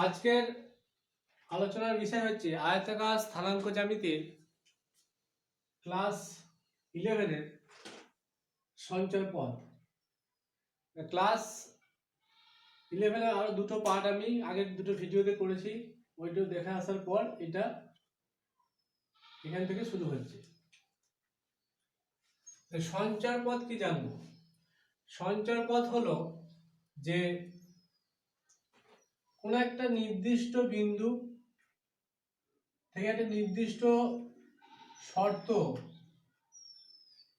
আজকের আলোচনার বিষয় হচ্ছে আয়তাকার স্থানাঙ্ক জ্যামিতির ক্লাস 11-এর সঞ্চয় পথ। ক্লাস 11-এর আরো দুটো পার্ট আমি আগের দুটো ভিডিওতে করেছি, ওইটা দেখে আসার পর এটা এখান থেকে শুরু হচ্ছে। সঞ্চয় পথ কি জানবো? সঞ্চয় পথ হলো যে কোনো একটা নির্দিষ্ট বিন্দু থেকে একটা নির্দিষ্ট শর্ত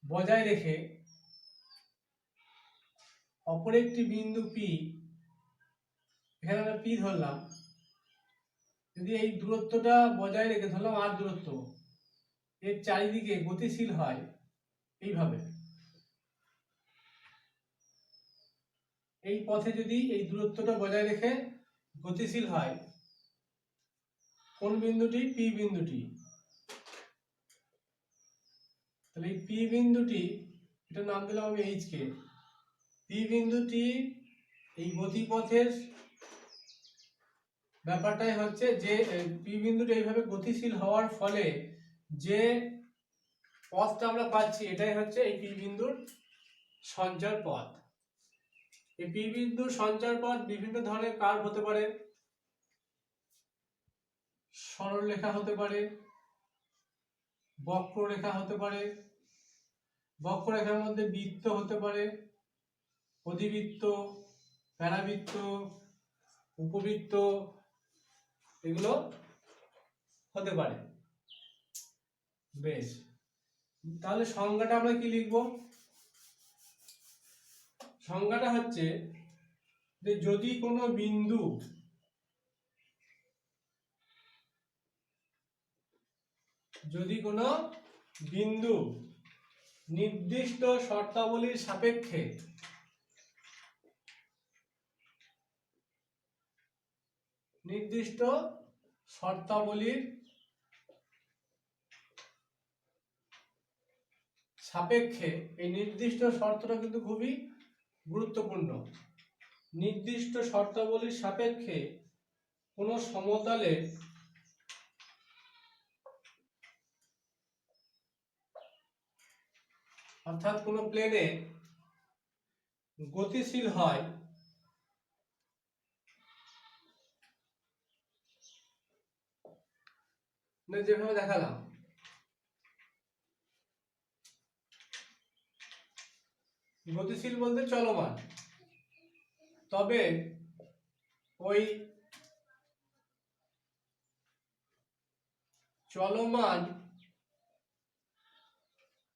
বজায় রেখে অপর একটি বিন্দু পি, এখানে আমরা পি ধরলাম, যদি এই দূরত্বটা বজায় রেখে ধরলাম আর দূরত্ব, এর চারিদিকে গতিশীল হয় এইভাবে, এই পথে যদি এই দূরত্বটা বজায় রেখে গতিশীল হয়, কোন বিন্দুটি? পি বিন্দুটি। তাহলে এই পি বিন্দুটি, এটার নাম দিলাম আমি এইচ কে। পি বিন্দুটি এই গতিপথের ব্যাপারটাই হচ্ছে যে পি বিন্দুটি এইভাবে গতিশীল হওয়ার ফলে যে পথটা আমরা পাচ্ছি এটাই হচ্ছে এই পি বিন্দুর সঞ্চার পথ। এই পি বিন্দুর সঞ্চার পথ বিভিন্ন ধরনের কার্ভ হতে পারে, সরলরেখা হতে পারে, বক্ররেখা হতে পারে, বক্ররেখার মধ্যে বৃত্ত হতে পারে, অধিবৃত্ত, প্যারাবৃত্ত, উপবৃত্ত, এগুলো হতে পারে। বেশ, তাহলে সংজ্ঞাটা আমরা কি লিখব? সংজ্ঞাটা হচ্ছে যে যদি কোনো বিন্দু নির্দিষ্ট শর্তাবলীর সাপেক্ষে এই নির্দিষ্ট শর্তটা কিন্তু খুবই গুরুত্বপূর্ণ। নির্দিষ্ট শর্তাবলীর সাপেক্ষে কোনো সমতলে অর্থাৎ কোনো প্লেনে গতিশীল হয় যেভাবে দেখালাম, গতিশীল বলতে চলমান, তবে ওই চলমান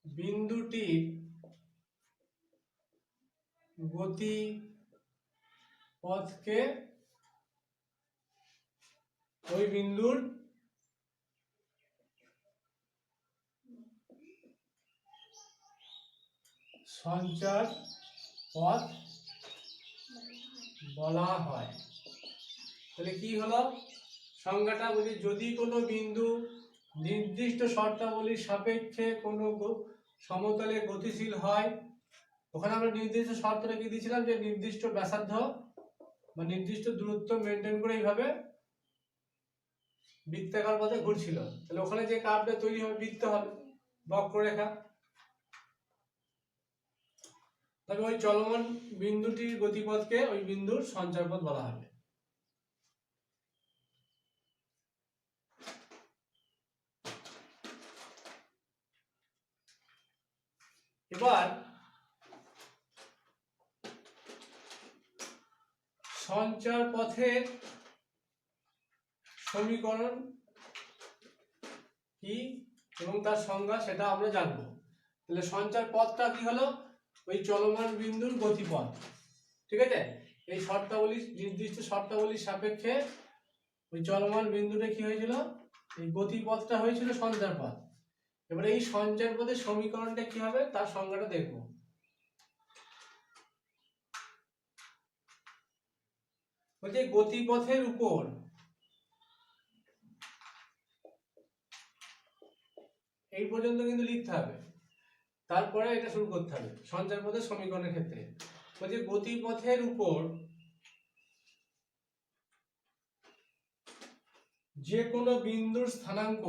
বিন্দুটির গতি পথকে ওই বিন্দুর সঞ্চার পথ বলা হয়। তাহলে কি হলো সংজ্ঞাটা? বলি যদি কোনো বিন্দু নির্দিষ্ট শর্তাবলীর সাপেক্ষে কোনো সমতলে গতিশীল হয়, ওখানে আমরা নির্দিষ্ট শর্তটা কি দিয়েছিলাম যে নির্দিষ্ট ব্যাসার্ধ বা নির্দিষ্ট দূরত্ব মেনটেন করে এইভাবে বৃত্তাকার পথে ঘুরছিল, তাহলে ওখানে যে কার্ভটা তৈরি হবে বৃত্ত হবে, বক্ররেখা। তবে ওই চলমান বিন্দুটির গতিপথকে ওই বিন্দুর সঞ্চার পথ বলা হবে। এবার সঞ্চার পথের সমীকরণ কি এবং তার সংজ্ঞা সেটা আমরা জানবো। তাহলে সঞ্চার পথটা কি হলো? ওই চলমান বিন্দুর গতিপথ, ঠিক আছে? এই শর্তাবলী, নির্দিষ্ট শর্তাবলীর সাপেক্ষে ওই চলমান বিন্দুটা কি হয়েছিল? এই গতিপথটা হয়েছিল সঞ্চার পথ। এবার এই সঞ্চার পথের সমীকরণটা কি হবে তার সংজ্ঞাটা দেখবো। বলছে গতিপথের উপর এই পর্যন্ত কিন্তু লিখতে হবে, তারপরে এটা শুরু করতে হবে সঞ্চার পথের সমীকরণের ক্ষেত্রে। বলছে গতিপথের উপর যে কোনো বিন্দুর স্থানাঙ্ক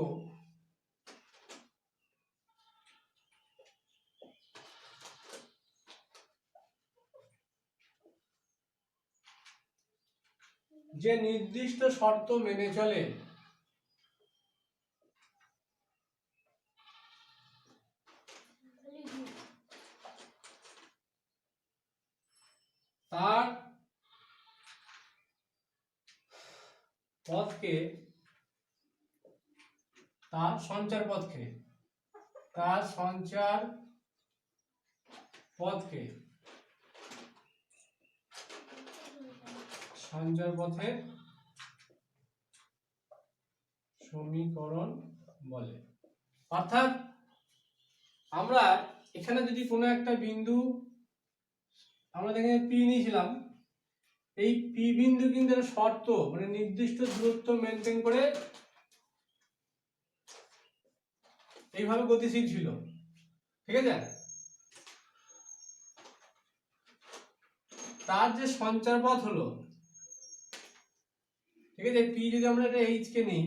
যে নির্দিষ্ট শর্ত মেনে চলে তার পথকে তার সঞ্চার পথকে সঞ্চার পথের সমীকরণ বলে। অর্থাৎ আমরা এখানে যদি কোনো একটা বিন্দু আমরা এখানে পি নিয়েছিলাম, এই পি বিন্দু কিন্তু একটা শর্ত মানে নির্দিষ্ট দূরত্ব মেনটেন করে এইভাবে গতিশীল ছিল, ঠিক আছে। তার যে সঞ্চার পথ হলো, ঠিক আছে, পি যদি আমরা এটা এইচ কে নিই,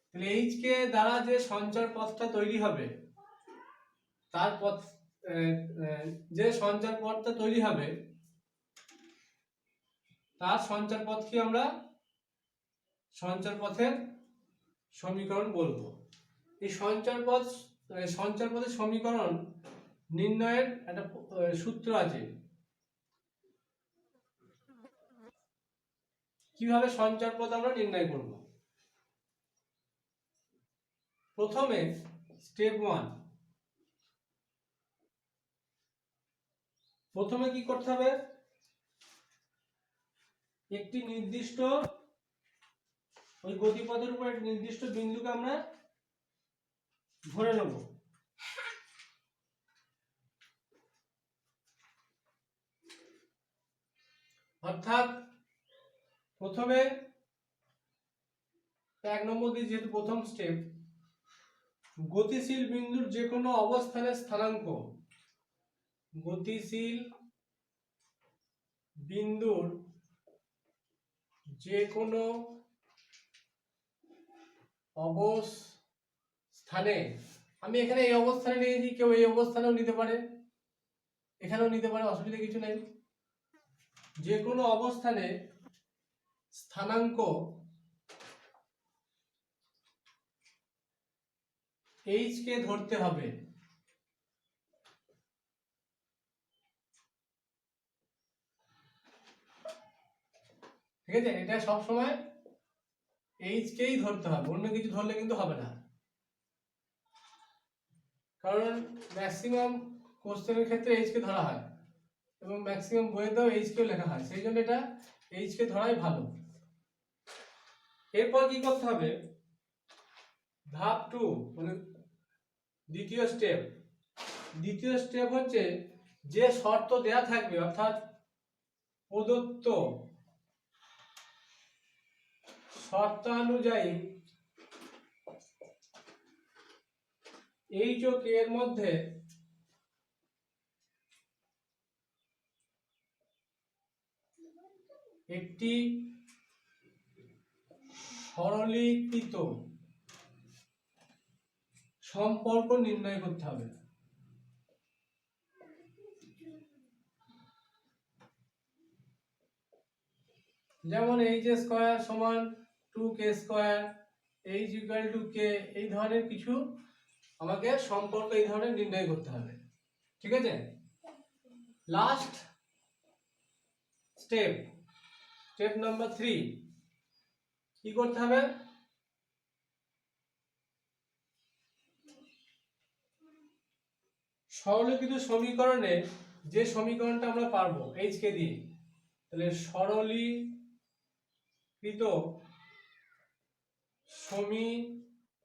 তাহলে এইচ কে দ্বারা যে সঞ্চার পথটা তৈরি হবে, তার পথ যে সঞ্চার পথটা তৈরি হবে তার সঞ্চার পথকে আমরা সঞ্চার পথের সমীকরণ বলবো। এই সঞ্চার পথের সমীকরণ নির্ণয়ের একটা সূত্র আছে। কিভাবে সঞ্চার পথ আমরা নির্ণয় করব? প্রথমে স্টেপ 1, প্রথমে কি করতে হবে, একটি নির্দিষ্ট ওই গতিপথের উপর একটি নির্দিষ্ট বিন্দুকে আমরা ধরে নেব। অর্থাৎ প্রথমে 1 নম্বর দিয়ে যেহেতু প্রথম স্টেপ, গতিশীল বিন্দুর যে কোনো অবস্থানের স্থানাঙ্ক, গতিশীল বিন্দুর যে কোনো অবস্থানে, আমি এখানে এই অবস্থানে নিয়েছি, কেউ এই অবস্থানেও নিতে পারে, এখানেও নিতে পারে, অসুবিধা কিছু নেই। যে কোনো অবস্থানে স্থানাঙ্ক এইচ কে ধরতে হবে। ঠিক আছে, এটা সব সময় এইচ কেই ধরতে হবে, অন্য কিছু ধরলে কিন্তু হবে না। কারণ ম্যাক্সিমাম কোশ্চেনের ক্ষেত্রে এইচ কে ধরা হয় এবং ম্যাক্সিমাম বইয়েতেও এইচ কেও লেখা হয়, সেই জন্য এটা এইচ কে ধরাই ভালো। এরপর কি করতে হবে, ধাপ 2 মানে দ্বিতীয় স্টেপ হচ্ছে যে শর্ত দেয়া থাকবে, অর্থাৎ প্রদত্ত শর্তানুযায়ী এইচ ও কে এর মধ্যে একটি সরলীকৃত সম্পর্ক নির্ণয় করতে হবে। যেমন এইচ স্কয়ার সমান 2k square, H equal to K, এই ধরনের কিছু আমাকে সম্পর্ক এই ধরনের নির্ণয় করতে হবে, ঠিক আছে। লাস্ট স্টেপ নাম্বার 3, কি করতে হবে, সরলীকৃত সমীকরণে যে সমীকরণটা আমরা পারবো এইচ কে দিয়ে, তাহলে সরলীকৃত সমীকরণে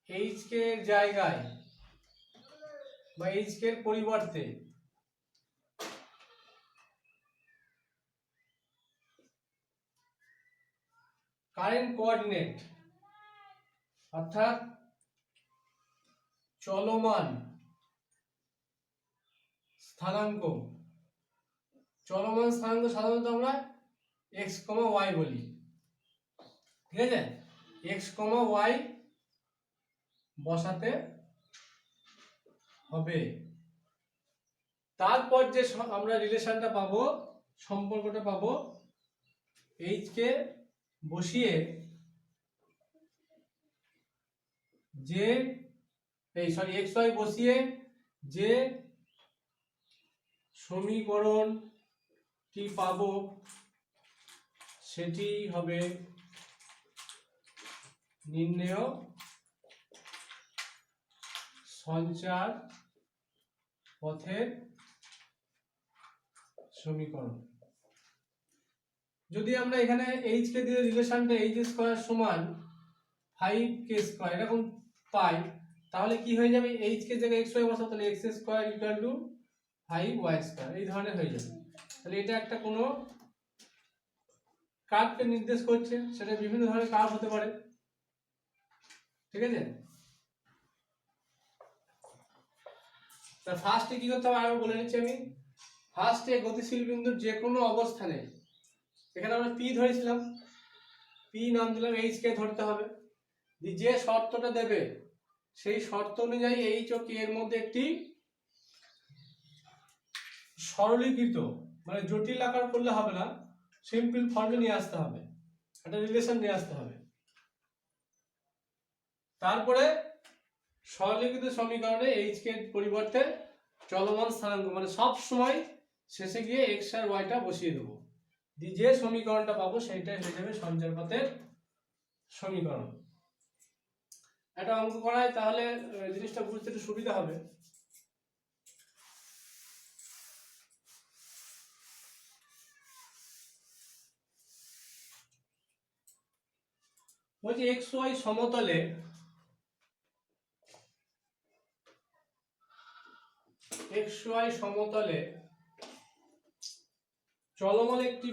এইচ কে এর জায়গায় বা এইচ কে এর পরিবর্তে কারেন্ট কোঅর্ডিনেট অর্থাৎ চলমান স্থানাঙ্ক সাধারণত আমরা x, y বলি, ঠিক আছে, এক্স কমা ওয়াই বসাতে হবে। তারপর যে আমরা রিলেশনটা পাবো, সম্পর্কটা পাবো, এইচ কে বসিয়ে যে এক্স ওয়াই বসিয়ে যে সমীকরণটি পাবো সেটি হবে নির্ণেয় সঞ্চার পথের সমীকরণ। যদি আমরা এখানে এইচ কে দিয়ে রিলেশনটা এইচ স্কয়ার সমান 5k স্কয়ার এরকম পাই, তাহলে কি হয়ে যাবে, এইচ কে জায়গায় এক্স ওয়াই বসাবো, তাহলে x square equal to 5y square এই ধরনের হয়ে যাবে। তাহলে এটা একটা কোনো কার্ভকে নির্দেশ করছে, সেটা বিভিন্ন ধরনের কার্ভ হতে পারে। ঠিক আছে, তা ফার্স্টে কি করতে হবে আরো বলে নিচ্ছি আমি। ফার্স্টে গতিশীল বিন্দুর যে কোনো অবস্থানে, এখানে আমরা পি ধরেছিলাম, পি নাম দিলাম, এইচ কে ধরতে হবে। যে শর্তটা দেবে সেই শর্ত অনুযায়ী এইচ ও কে এর মধ্যে একটি সরলীকৃত, মানে জটিল আকার করলে হবে না, সিম্পল ফর্মে নিয়ে আসতে হবে, একটা রিলেশন নিয়ে আসতে হবে। তারপরে সরলীকৃত সমীকরণে এইচ কে পরিবর্তে চলমান স্থানাঙ্ক, মানে সব সময় শেষে গিয়ে এক্স আর ওয়াইটা বসিয়ে দেবো, যে সমীকরণটা পাবো সেইটাই হয়ে যাবে সঞ্চার পথের সমীকরণ। একটা অঙ্ক করায় তাহলে জিনিসটা বুঝতে একটু সুবিধা হবে। বলছি এক্স ওয়াই সমতলে চলমান একটি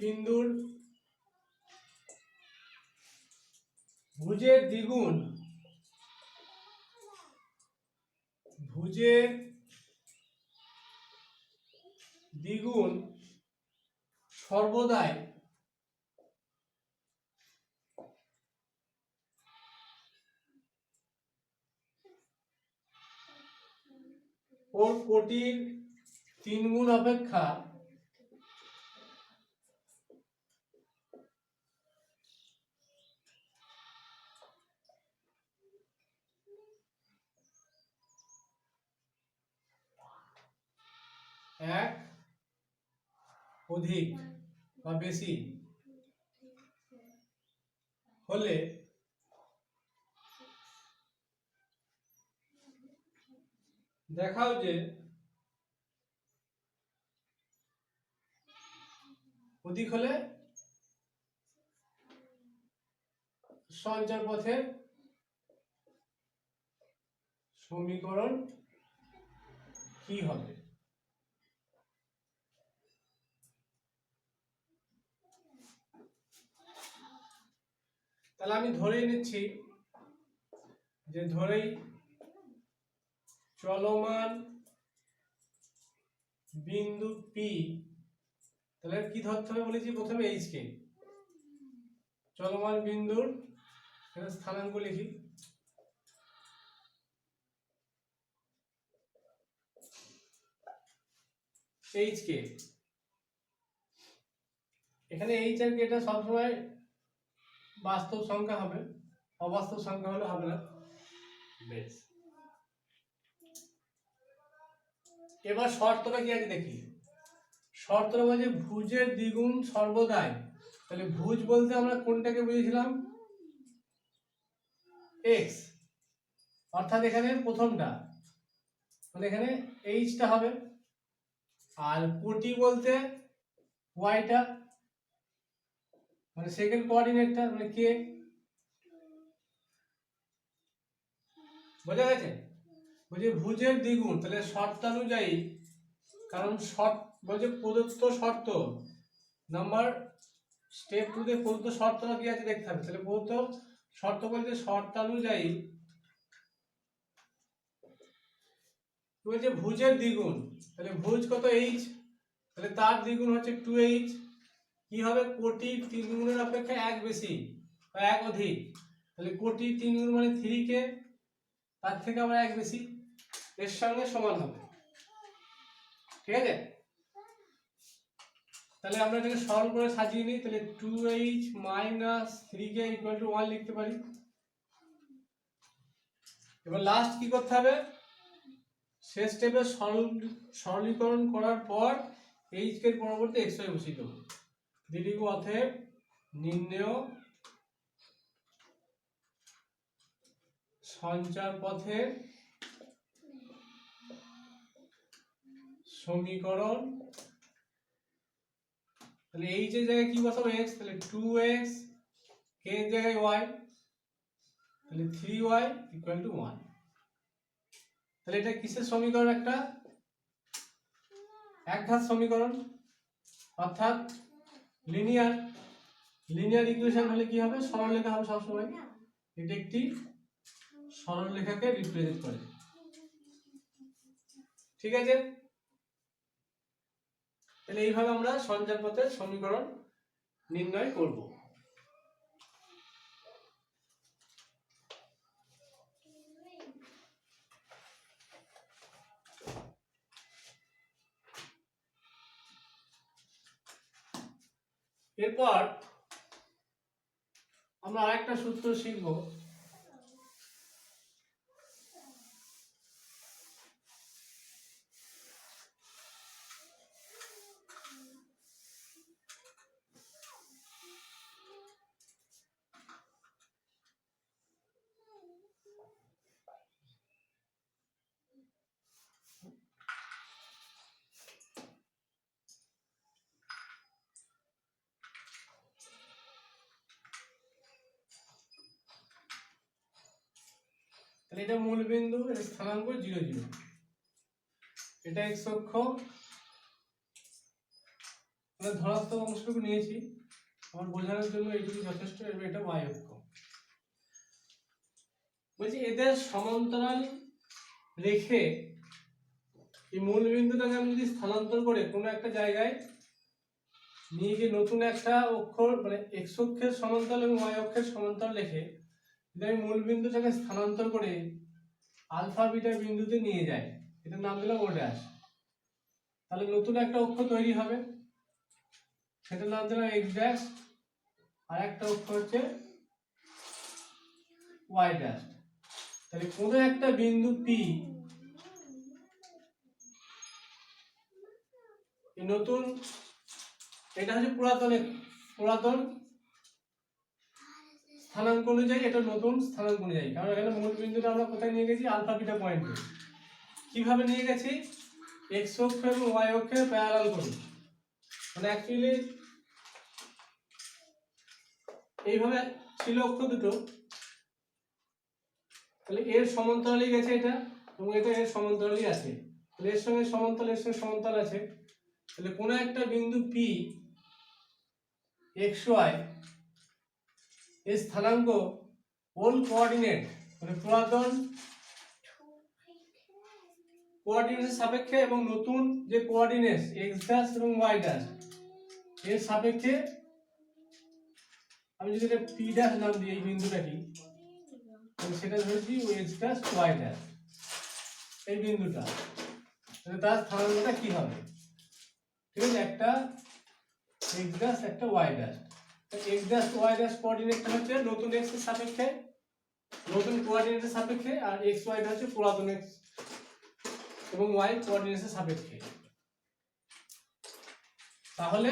বিন্দুর ভুজের দ্বিগুণ সর্বদাই ওর কোটির 3 গুণ অপেক্ষা এক অধিক বা বেশি হলে দেখাও যে অধিক হলে সঞ্চার পথের সমীকরণ কি হবে। তাহলে আমি ধরেই নিচ্ছি যে চলমান বিন্দু পি, তাহলে কি ধরতে হবে বলেছি, প্রথমে এইচ কে, চলমান বিন্দুর স্থানাঙ্ক লিখি, এইচ কে, এখানে এইচ আর কেটা সবসময় বাস্তব সংখ্যা হবে, অবাস্তব সংখ্যা হলে হবে না। বেশ, এবার শর্তটা কি আছে দেখি। শর্তটা বলছে ভুজের দ্বিগুণ সর্বদাই, তাহলে ভুজ বলতে আমরা কোনটাকে বুঝেছিলাম, এক্স, অর্থাৎ এখানে প্রথমটা, মানে এখানে এইচটা হবে, আর কোটি বলতে ওয়াইটা, মানে সেকেন্ড কোঅর্ডিনেটটা, মানে কে। বোঝা গেছে, বলছে ভুজের দ্বিগুণ, তাহলে শর্তানুযায়ী, কারণ শর্ত বলছে প্রদত্ত শর্ত নাম্বার স্টেপ 2 তে প্রদত্ত শর্তটা কি আছে দেখতে হবে। তাহলে প্রদত্ত শর্ত বলতে শর্তানুযায়ী বলছে ভুজের দ্বিগুণ, তাহলে ভুজ কত এইচ, তাহলে তার দ্বিগুণ হচ্ছে 2h। কি হবে, কোটির 3 গুণের অপেক্ষা 1 বেশি বা 1 অধিক, তাহলে কোটির 3 গুণ মানে 3k, তার থেকে আবার 1 বেশি, এর সঙ্গে সমান হবে। ঠিক আছে, তাহলে আমরা এটাকে সরল করে সাজিয়ে নিই, তাহলে 2h minus 3k equal to 1 লিখতে পারি। এবার লাস্ট কি করতে হবে, শেষ স্টেপে সরলীকরণ করার পর h কে পরবর্তী x y বসিয়ে দেবো। দ্বিতীয় অতএব নির্ণেয় সঞ্চার পথের সমীকরণ, তাহলে h এর জায়গায় কি বসাবো x, তাহলে 2x, k এর জায়গায় y, তাহলে 3y ইকুয়াল টু 1। তাহলে এটা কিসের সমীকরণ, একটা একঘাত সমীকরণ, অর্থাৎ লিনিয়ার ইকুয়েশন হলে কি হবে, সরলরেখা হবে সবসময়। এটা একটি সরলরেখাকে রিপ্রেজেন্ট করে। ঠিক আছে, তাহলে এইভাবে আমরা সঞ্চার পথের সমীকরণ নির্ণয় করব। এরপর আমরা আরেকটা সূত্র শিখব, তাহলে এটা মূল বিন্দু, এর স্থানাঙ্ক 0 0, এটা x অক্ষ, আমরা ধনাত্মক অংশটুকু নিয়েছি আমার বোঝানোর জন্য, এইটুকু যথেষ্ট। এবার এটা y অক্ষ, বলছি এদের সমান্তরাল রেখে এই মূল বিন্দুটাকে আমি যদি স্থানান্তর করে কোনো একটা জায়গায় নিয়ে গিয়ে নতুন একটা অক্ষর মানে x অক্ষের সমান্তরাল এবং y অক্ষের সমান্তরাল রেখে যদি আমি মূল বিন্দুটাকে স্থানান্তর করে আলফা বিটা বিন্দুতে নিয়ে যাই, এটার নাম দিলাম ও ড্যাশ, তাহলে নতুন একটা অক্ষ তৈরি হবে, সেটার নাম দিলাম x ড্যাশ, আর একটা অক্ষ হচ্ছে y ড্যাশ। তাহলে কোনো একটা বিন্দু P এই নতুন, এটা হচ্ছে পুরাতন স্থানাঙ্ক অনুযায়ী, এটা নতুন স্থানাঙ্ক অনুযায়ী, কারণ এখানে মূল বিন্দুটা আমরা কোথায় নিয়ে গেছি, আলফা বিটা পয়েন্টে। কিভাবে নিয়ে গেছি, x অক্ষ এবং y অক্ষে প্যারালাল করে, মানে অ্যাকচুয়ালি এইভাবে ছিল অক্ষ দুটো, তাহলে এর সমান্তরালই গেছে এটা, এবং এটা এর সমান্তরালই আছে, তাহলে এর সঙ্গে সমান্তরাল আছে। তাহলে কোনো একটা বিন্দু P x y এর স্থানাঙ্ক ওল্ড কোঅর্ডিনেট মানে পুরাতন কোঅর্ডিনেটের সাপেক্ষে এবং নতুন যে কোঅর্ডিনেট x ড্যাশ এবং y ড্যাশ এর সাপেক্ষে, আমি যদি এটা p ড্যাশ নাম দিই এই বিন্দুটাকে, তাহলে সেটা ধরেছি x ড্যাশ y ড্যাশ, এই বিন্দুটা, তাহলে তার স্থানাঙ্কটা কি হবে, ঠিক আছে, একটা x ড্যাশ একটা y dash. x dash y dash কোঅর্ডিনেটটা হচ্ছে নতুন x এর সাপেক্ষে, নতুন কোঅর্ডিনেটের সাপেক্ষে, আর x y টা হচ্ছে পুরাতন x এবং y কোঅর্ডিনেটের সাপেক্ষে। তাহলে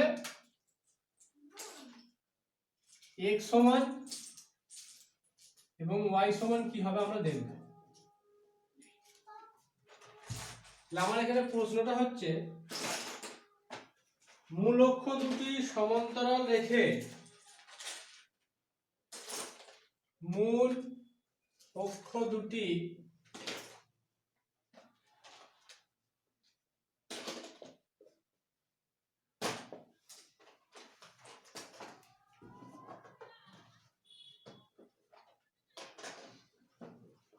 x সমান এবং y সমান কি হবে আমরা দেখব। আমার এখানে প্রশ্নটা হচ্ছে, মূল অক্ষ দুটি সমান্তরাল রেখে মূল অক্ষ দুটি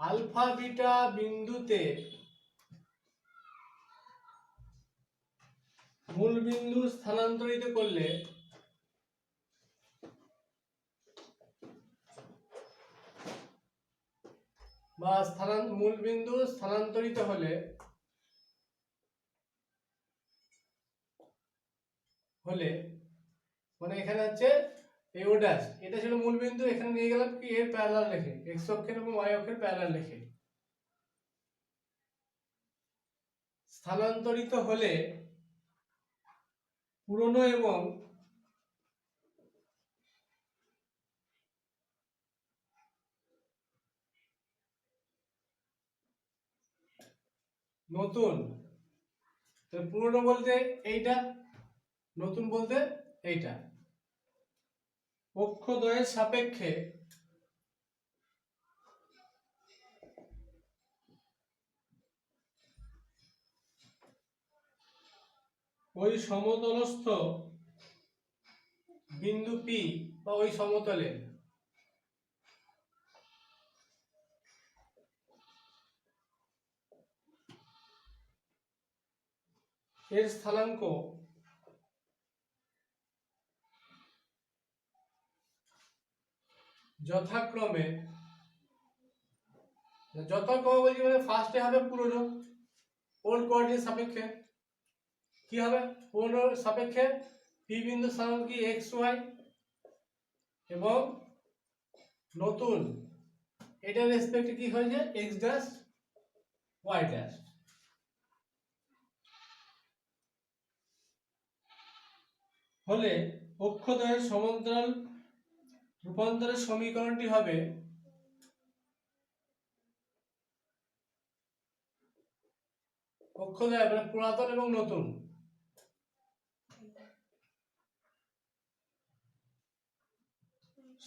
আলফা বিটা বিন্দুতে মূল বিন্দু স্থানান্তরিত করলে বা মূল বিন্দু স্থানান্তরিত হলে মানে এখানে হচ্ছে এই ও ড্যাশ, এটা ছিল মূল বিন্দু, এখানে নিয়ে গেলাম কি এর প্যারালাল রেখে, এক্স অক্ষের এবং ওয়াই অক্ষের প্যারালাল রেখে। স্থানান্তরিত হলে পুরনো এবং নতুন, পুরনো বলতে এইটা, নতুন বলতে এইটা, অক্ষদ্বয়ের সাপেক্ষে ওই সমতলস্থ বিন্দু পি বা ওই সমতলে এর স্থানাঙ্ক যথাক্রমে বলছি মানে ফার্স্টে হবে পুরনো ওল্ড কোঅর্ডিনেট সাপেক্ষে, কি হবে পুরনো সাপেক্ষে পি বিন্দু স্থানাঙ্ক কি এক্স ওয়াই, এবং নতুন এটার রেসপেক্টে কি হয়েছে এক্স ড্যাশ ওয়াই ড্যাশ। হলে অক্ষদ্বয়ের সমান্তরাল রূপান্তরের সমীকরণটি হবে অক্ষদ্বয় মানে পুরাতন এবং নতুন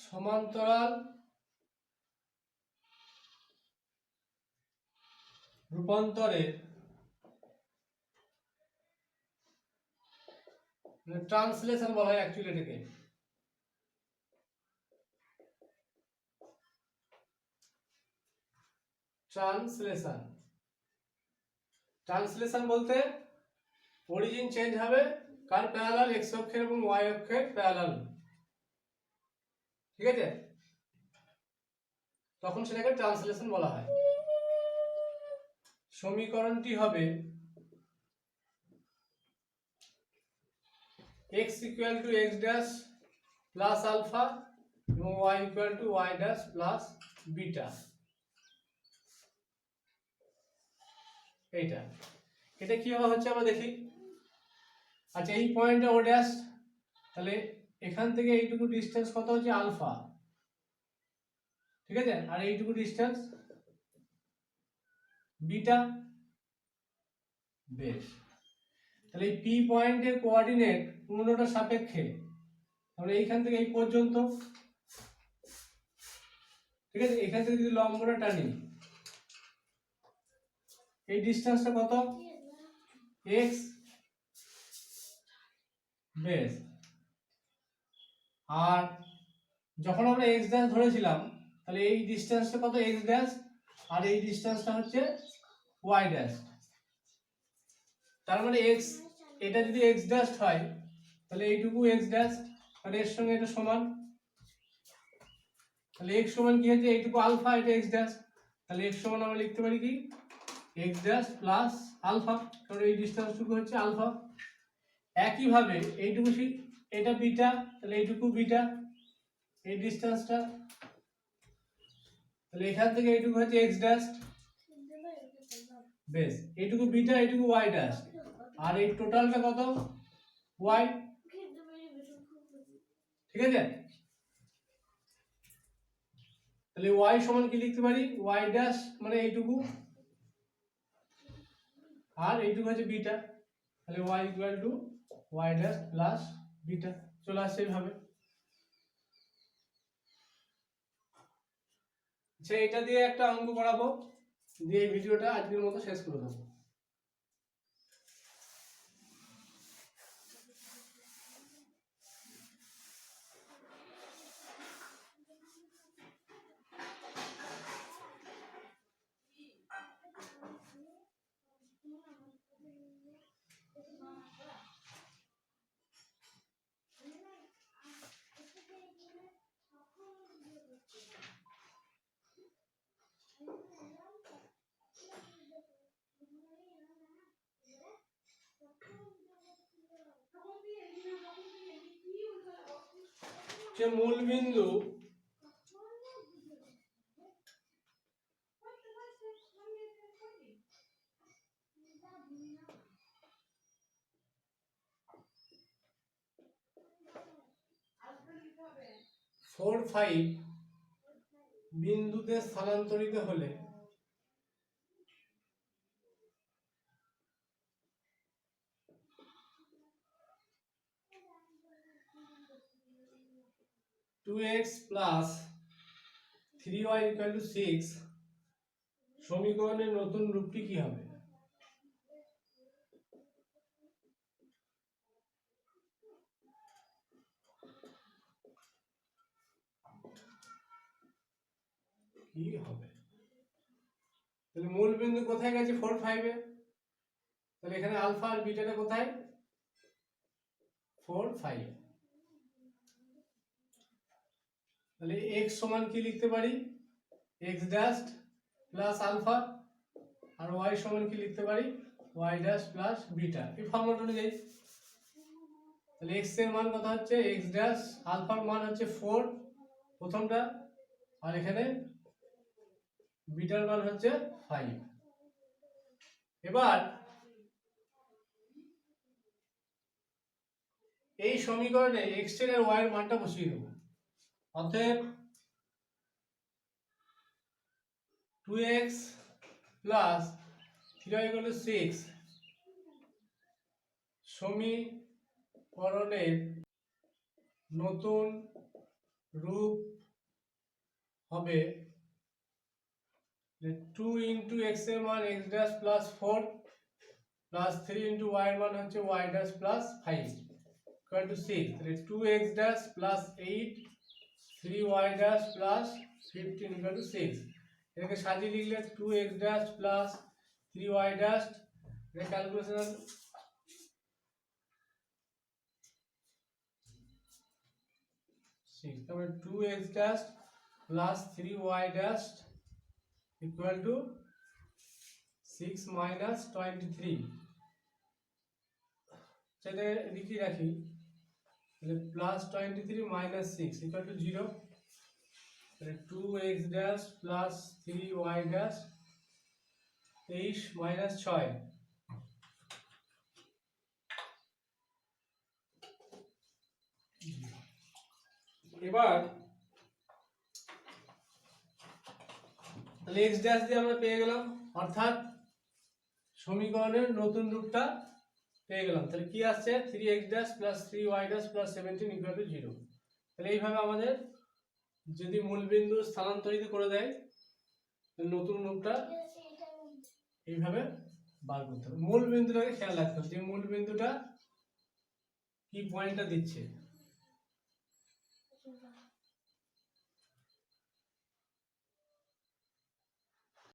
সমান্তরাল রূপান্তরের ট্রান্সলেশন বলা হয় অ্যাকচুয়ালি এটাকে, ট্রান্সলেশন বলতে অরিজিন চেঞ্জ হবে কার প্যারালাল, এক্স অক্ষের এবং ওয়াই অক্ষের প্যারালাল, ঠিক আছে, তখন সেটাকে ট্রান্সলেশন বলা হয়। সমীকরণটি হবে x equal to x dash plus alpha এবং y equal to y dash plus beta. এটা কিভাবে হচ্ছে আমরা দেখি। আচ্ছা এই পয়েন্টে ও ড্যাশ, তাহলে এখান থেকে এইটুকু ডিসটেন্স কত হচ্ছে আলফা, ঠিক আছে, আর এইটুকু ডিসটেন্স বিটা। বেশ, তাহলে এই পি পয়েন্টের কোঅর্ডিনেট পুরোনোটার সাপেক্ষে, তাহলে এইখান থেকে এই পর্যন্ত, ঠিক আছে, এখান থেকে যদি লম্বটা টানি এই ডিসটেন্সটা কত এক্স। বেশ, আর যখন আমরা এক্স ড্যাশ ধরেছিলাম তাহলে এই ডিসটেন্সটা কত এক্স ড্যাশ, আর এই ডিসটেন্সটা হচ্ছে ওয়াই ড্যাশ। তার মানে এক্স, এটা যদি এক্স ড্যাশ হয় তাহলে এইটুকু এক্স ড্যাশ, তাহলে এর সঙ্গে এটা সমান, তাহলে এক্স সমান কি হচ্ছে এইটুকু আলফা, এটা এক্স ড্যাশ, তাহলে এক্স সমান আমরা লিখতে পারি কি এক্স ড্যাশ প্লাস আলফা, কারণ এই ডিসটেন্সটুকু হচ্ছে আলফা। একইভাবে এইটুকু এটা বিটা, তাহলে এইটুকু বিটা, এই ডিসটেন্সটা, তাহলে এখান থেকে এইটুকু হচ্ছে এক্স ড্যাশ। বেশ, এইটুকু বিটা, এইটুকু ওয়াই ড্যাশ, আর এই টোটালটা কত ওয়াই, ঠিক আছে। তাহলে ওয়াই সমান কি লিখতে পারি ওয়াই ড্যাশ মানে এইটুকু, আর এইটুকু হচ্ছে বিটা, তাহলে y equal to y dash plus beta চলে আসছে এইভাবে। আচ্ছা এটা দিয়ে একটা অঙ্ক করাবো, দিয়ে এই ভিডিওটা আজকের মতো শেষ করে দেবো। যে মূল বিন্দু ফোর ফাইভ বিন্দুতে স্থানান্তরিত হলে two x plus 3y equal to 6 সমীকরণের নতুন রূপটি কি হবে? কি হবে? তাহলে মূল বিন্দু কোথায় গেছে 4 5 এ, তাহলে এখানে আলফা আর বিটাটা কোথায় 4 5 এ। তাহলে x সমান কি লিখতে পারি x ড্যাশ প্লাস আলফা, আর y সমান কি লিখতে পারি y ড্যাশ প্লাস বিটা, এই ফর্মুলাটা অনুযায়ী। তাহলে x এর মান কত হচ্ছে x ড্যাশ, আলফার মান হচ্ছে 4 প্রথমটা, আর এখানে বিটার মান হচ্ছে 5। এবার এই সমীকরণে x এর আর y এর মানটা বসিয়ে দেব। অতএব 2x প্লাস 3y = 6 সমীকরণের নতুন রূপ হবে 2 ইন্টু x এর মান x dash plus 4 plus 3 into y এর মান হচ্ছে y dash plus 5 equal to 6। তাহলে 2x dash plus 8 3y dash plus 15 equal to 6। এটাকে সাজিয়ে লিখলে 2x dash plus 3y dash, এটা ক্যালকুলেশন 6, তারপরে 2x dash plus 3y dash equal to 6 minus 23। সেটা লিখে রাখি, তাহলে প্লাস 23 মাইনাস 6 ইকুয়াল টু 0। তাহলে 2x dash plus 3y dash 23 minus 6। এবার তাহলে x ড্যাশ দিয়ে আমরা পেয়ে গেলাম, অর্থাৎ সমীকরণের নতুন রূপটা পেয়ে গেলাম। তাহলে কি আসছে 3x dash plus 3y dash plus 17 equal to 0। তাহলে এইভাবে আমাদের যদি মূলবিন্দু স্থানান্তরিত করে দেয় নতুন রূপটা এইভাবে বার করতে হবে। মূল বিন্দুটাকে খেয়াল রাখতে হবে যে মূল বিন্দুটা কি পয়েন্টটা দিচ্ছে।